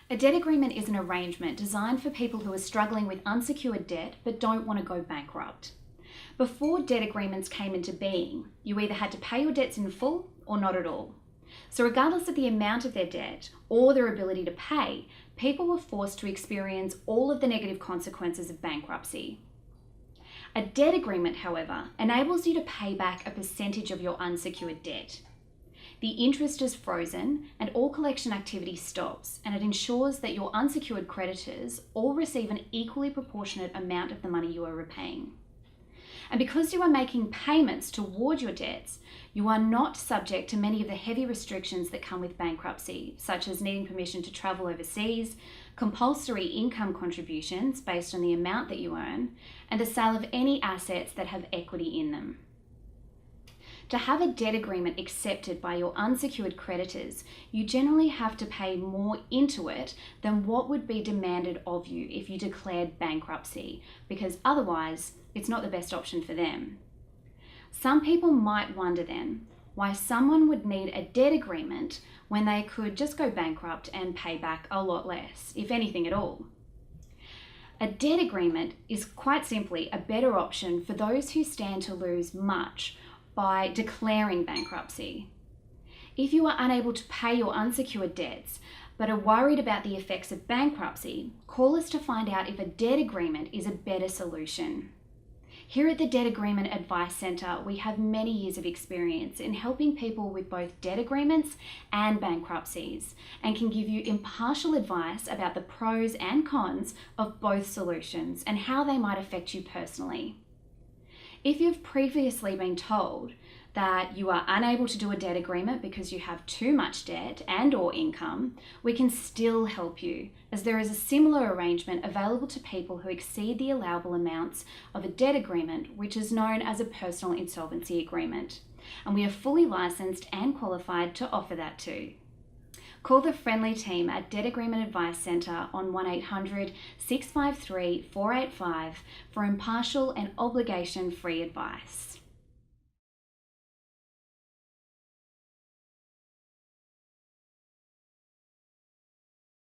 A debt agreement is an arrangement designed for people who are struggling with unsecured debt but don't want to go bankrupt. Before debt agreements came into being, you either had to pay your debts in full or not at all. So regardless of the amount of their debt or their ability to pay, people were forced to experience all of the negative consequences of bankruptcy. A debt agreement, however, enables you to pay back a percentage of your unsecured debt. The interest is frozen and all collection activity stops, and it ensures that your unsecured creditors all receive an equally proportionate amount of the money you are repaying. And because you are making payments toward your debts, you are not subject to many of the heavy restrictions that come with bankruptcy, such as needing permission to travel overseas, compulsory income contributions based on the amount that you earn, and the sale of any assets that have equity in them. To have a debt agreement accepted by your unsecured creditors, you generally have to pay more into it than what would be demanded of you if you declared bankruptcy, because otherwise it's not the best option for them. Some people might wonder then why someone would need a debt agreement when they could just go bankrupt and pay back a lot less, if anything at all. A debt agreement is quite simply a better option for those who stand to lose much by declaring bankruptcy. If you are unable to pay your unsecured debts but are worried about the effects of bankruptcy, call us to find out if a debt agreement is a better solution. Here at the Debt Agreement Advice Centre, we have many years of experience in helping people with both debt agreements and bankruptcies, and can give you impartial advice about the pros and cons of both solutions and how they might affect you personally. If you've previously been told that you are unable to do a debt agreement because you have too much debt and/or income, we can still help you, as there is a similar arrangement available to people who exceed the allowable amounts of a debt agreement, which is known as a personal insolvency agreement. And we are fully licensed and qualified to offer that too. Call the friendly team at Debt Agreement Advice Centre on 1800 653 485 for impartial and obligation-free advice.